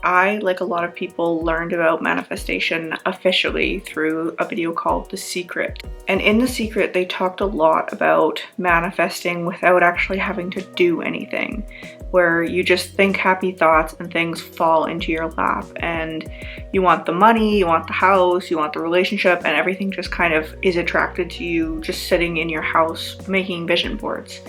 I, like a lot of people, learned about manifestation officially through a video called The Secret. And in The Secret, they talked a lot about manifesting without actually having to do anything, where you just think happy thoughts and things fall into your lap, and you want the money, you want the house, you want the relationship, and everything just kind of is attracted to you just sitting in your house making vision boards.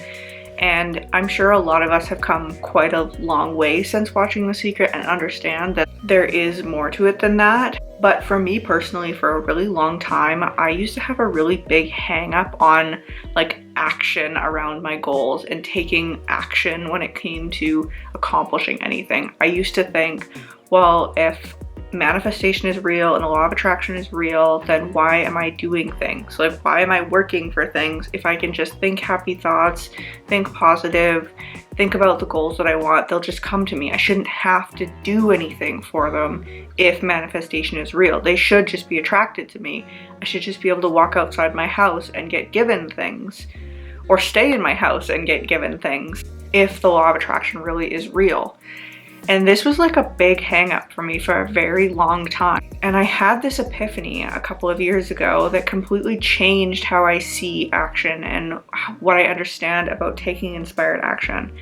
And I'm sure a lot of us have come quite a long way since watching The Secret and understand that there is more to it than that. But for me personally, for a really long time, I used to have a really big hang up on like action around my goals and taking action when it came to accomplishing anything. I used to think, well, if manifestation is real and the law of attraction is real, then why am I doing things? Like, why am I working for things if I can just think happy thoughts, think positive, think about the goals that I want? They'll just come to me. I shouldn't have to do anything for them if manifestation is real. They should just be attracted to me. I should just be able to walk outside my house and get given things, or stay in my house and get given things if the law of attraction really is real. And this was like a big hang up for me for a very long time. And I had this epiphany a couple of years ago that completely changed how I see action and what I understand about taking inspired action.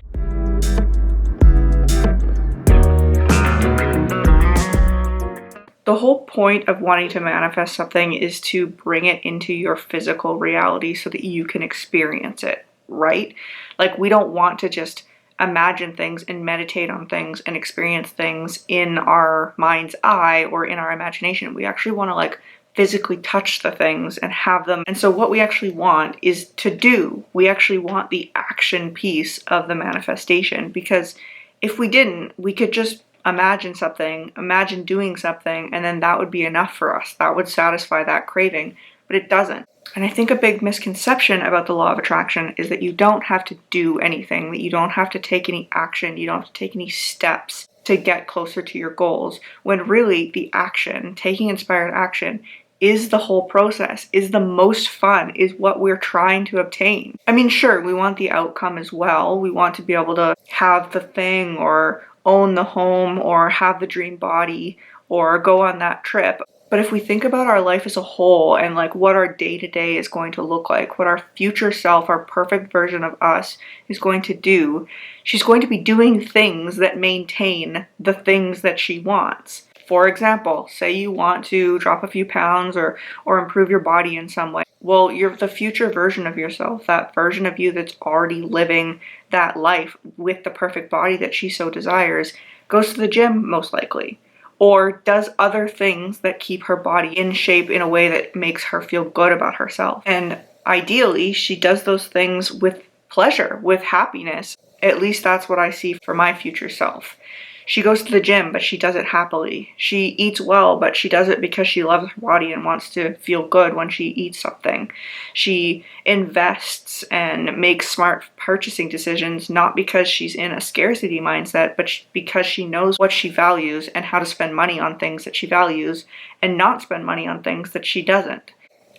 The whole point of wanting to manifest something is to bring it into your physical reality so that you can experience it, right? Like, we don't want to just imagine things and meditate on things and experience things in our mind's eye or in our imagination. We actually want to like physically touch the things and have them. And so what we actually want is to do. We actually want the action piece of the manifestation, because if we didn't, we could just imagine something, imagine doing something, and then that would be enough for us. That would satisfy that craving, but it doesn't. And I think a big misconception about the law of attraction is that you don't have to do anything, that you don't have to take any action, you don't have to take any steps to get closer to your goals, when really the action, taking inspired action, is the whole process, is the most fun, is what we're trying to obtain. I mean, sure, we want the outcome as well. We want to be able to have the thing or own the home or have the dream body or go on that trip. But if we think about our life as a whole and like what our day-to-day is going to look like, what our future self, our perfect version of us is going to do, she's going to be doing things that maintain the things that she wants. For example, say you want to drop a few pounds or improve your body in some way. Well, you're the future version of yourself, that version of you that's already living that life with the perfect body that she so desires, goes to the gym most likely, or does other things that keep her body in shape in a way that makes her feel good about herself. And ideally, she does those things with pleasure, with happiness. At least that's what I see for my future self. She goes to the gym, but she does it happily. She eats well, but she does it because she loves her body and wants to feel good when she eats something. She invests and makes smart purchasing decisions, not because she's in a scarcity mindset, but because she knows what she values and how to spend money on things that she values and not spend money on things that she doesn't.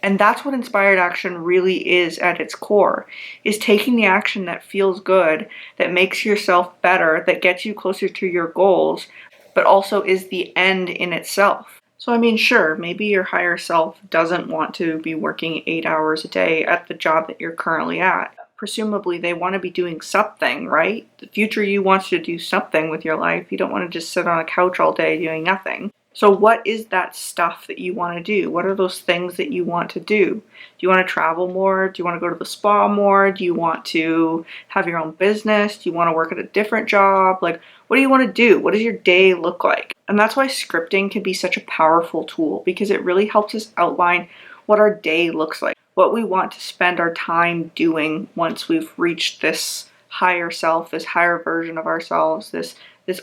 And that's what inspired action really is at its core, is taking the action that feels good, that makes yourself better, that gets you closer to your goals, but also is the end in itself. So I mean, sure, maybe your higher self doesn't want to be working 8 hours a day at the job that you're currently at. Presumably they want to be doing something, right? The future you wants to do something with your life. You don't want to just sit on a couch all day doing nothing. So what is that stuff that you want to do? What are those things that you want to do? Do you want to travel more? Do you want to go to the spa more? Do you want to have your own business? Do you want to work at a different job? Like, what do you want to do? What does your day look like? And that's why scripting can be such a powerful tool, because it really helps us outline what our day looks like, what we want to spend our time doing once we've reached this higher self, this higher version of ourselves, this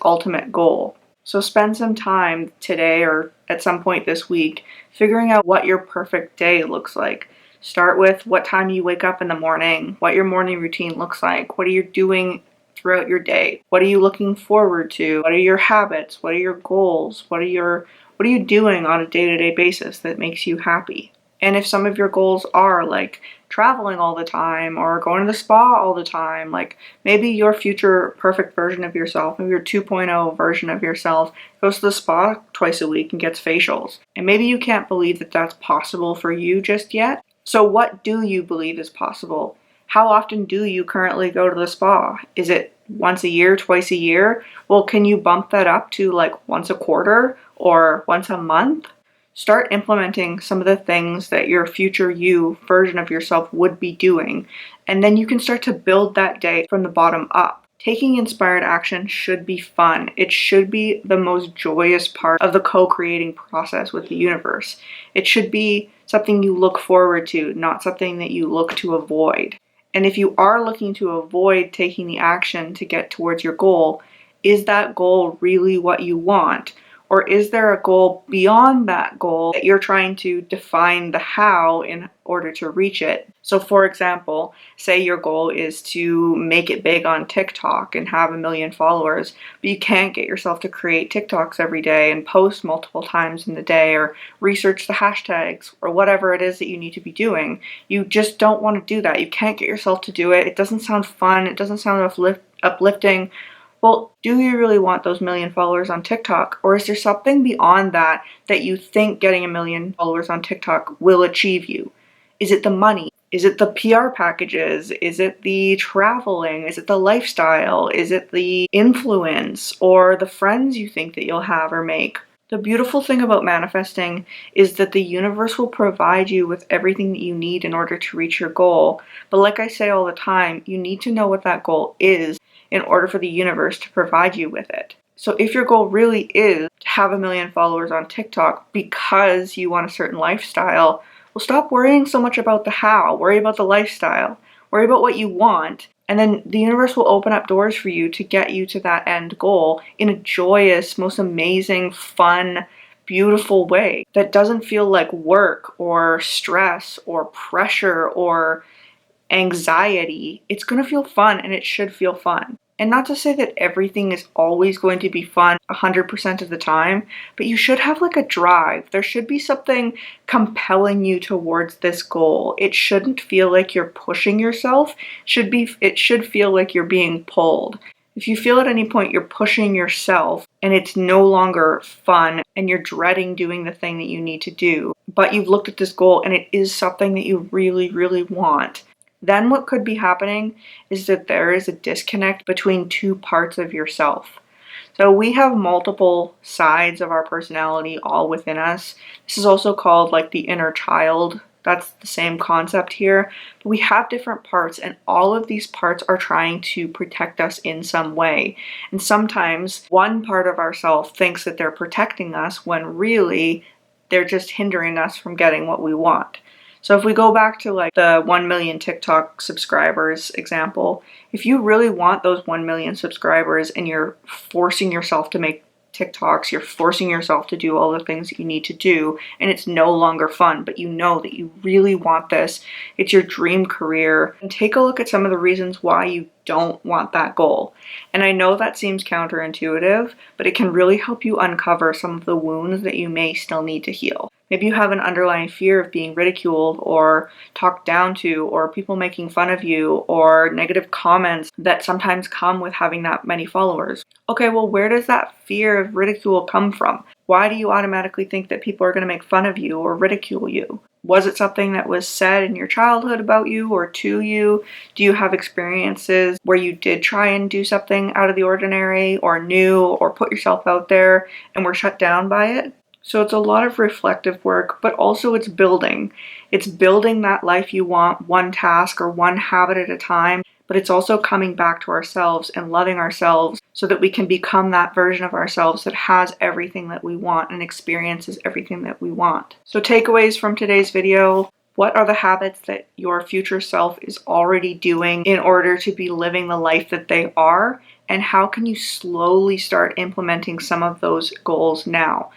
ultimate goal. So spend some time today or at some point this week figuring out what your perfect day looks like. Start with what time you wake up in the morning, what your morning routine looks like, what are you doing throughout your day, what are you looking forward to, what are your habits, what are your goals, what are you doing on a day-to-day basis that makes you happy. And if some of your goals are like traveling all the time or going to the spa all the time, like maybe your future perfect version of yourself, maybe your 2.0 version of yourself goes to the spa twice a week and gets facials. And maybe you can't believe that that's possible for you just yet. So what do you believe is possible? How often do you currently go to the spa? Is it once a year, twice a year? Well, can you bump that up to like once a quarter or once a month? Start implementing some of the things that your future you version of yourself would be doing, and then you can start to build that day from the bottom up. Taking inspired action should be fun. It should be the most joyous part of the co-creating process with the universe. It should be something you look forward to, not something that you look to avoid. And if you are looking to avoid taking the action to get towards your goal, is that goal really what you want? Or is there a goal beyond that goal that you're trying to define the how in order to reach it? So for example, say your goal is to make it big on TikTok and have 1 million followers, but you can't get yourself to create TikToks every day and post multiple times in the day or research the hashtags or whatever it is that you need to be doing. You just don't want to do that. You can't get yourself to do it. It doesn't sound fun. It doesn't sound uplifting. Well, do you really want those 1 million followers on TikTok? Or is there something beyond that that you think getting 1 million followers on TikTok will achieve you? Is it the money? Is it the PR packages? Is it the traveling? Is it the lifestyle? Is it the influence or the friends you think that you'll have or make? The beautiful thing about manifesting is that the universe will provide you with everything that you need in order to reach your goal. But like I say all the time, you need to know what that goal is in order for the universe to provide you with it. So if your goal really is to have 1 million followers on TikTok because you want a certain lifestyle, well, stop worrying so much about the how. Worry about the lifestyle. Worry about what you want. And then the universe will open up doors for you to get you to that end goal in a joyous, most amazing, fun, beautiful way that doesn't feel like work or stress or pressure or anxiety. It's going to feel fun, and it should feel fun. And not to say that everything is always going to be fun 100% of the time, but you should have like a drive. There should be something compelling you towards this goal. It shouldn't feel like you're pushing yourself. It should feel like you're being pulled. If you feel at any point you're pushing yourself and it's no longer fun and you're dreading doing the thing that you need to do, but you've looked at this goal and it is something that you really, really want, then what could be happening is that there is a disconnect between two parts of yourself. So we have multiple sides of our personality all within us. This is also called like the inner child. That's the same concept here. But we have different parts, and all of these parts are trying to protect us in some way. And sometimes one part of ourself thinks that they're protecting us when really they're just hindering us from getting what we want. So if we go back to like the 1 million TikTok subscribers example, if you really want those 1 million subscribers and you're forcing yourself to make TikToks, you're forcing yourself to do all the things that you need to do, and it's no longer fun, but you know that you really want this, it's your dream career, and take a look at some of the reasons why you don't want that goal. And I know that seems counterintuitive, but it can really help you uncover some of the wounds that you may still need to heal. Maybe you have an underlying fear of being ridiculed or talked down to, or people making fun of you, or negative comments that sometimes come with having that many followers. Okay, well, where does that fear of ridicule come from? Why do you automatically think that people are going to make fun of you or ridicule you? Was it something that was said in your childhood about you or to you? Do you have experiences where you did try and do something out of the ordinary or new or put yourself out there and were shut down by it? So it's a lot of reflective work, but also it's building. It's building that life you want, one task or one habit at a time, but it's also coming back to ourselves and loving ourselves so that we can become that version of ourselves that has everything that we want and experiences everything that we want. So takeaways from today's video: what are the habits that your future self is already doing in order to be living the life that they are? And how can you slowly start implementing some of those goals now?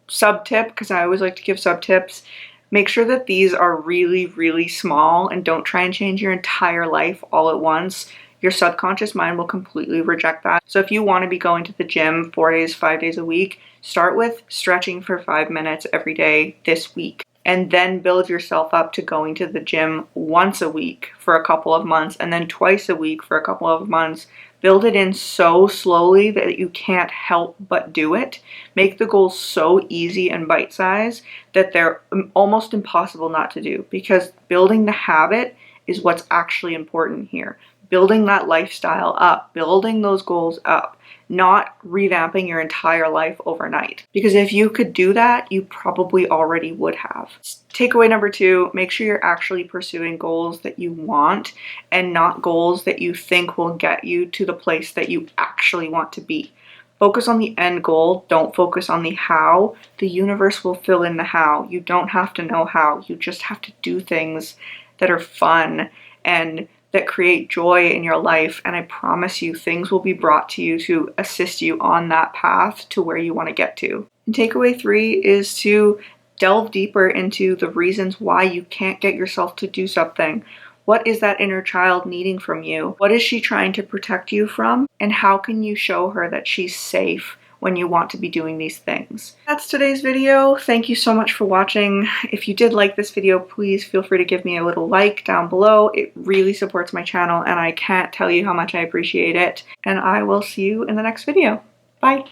Sub tip, because I always like to give sub tips: make sure that these are really, really small and don't try and change your entire life all at once. Your subconscious mind will completely reject that. So if you want to be going to the gym 4 days, 5 days a week, start with stretching for 5 minutes every day this week. and then build yourself up to going to the gym once a week for a couple of months and then twice a week for a couple of months. Build it in so slowly that you can't help but do it. Make the goals so easy and bite-sized that they're almost impossible not to do, because building the habit is what's actually important here. Building that lifestyle up, building those goals up, not revamping your entire life overnight. Because if you could do that, you probably already would have. Takeaway number 2, make sure you're actually pursuing goals that you want and not goals that you think will get you to the place that you actually want to be. Focus on the end goal, don't focus on the how. The universe will fill in the how. You don't have to know how, you just have to do things that are fun and that create joy in your life, and I promise you things will be brought to you to assist you on that path to where you want to get to. And takeaway 3 is to delve deeper into the reasons why you can't get yourself to do something. What is that inner child needing from you? What is she trying to protect you from? And how can you show her that she's safe when you want to be doing these things? That's today's video. Thank you so much for watching. If you did like this video, please feel free to give me a little like down below. It really supports my channel and I can't tell you how much I appreciate it. And I will see you in the next video. Bye.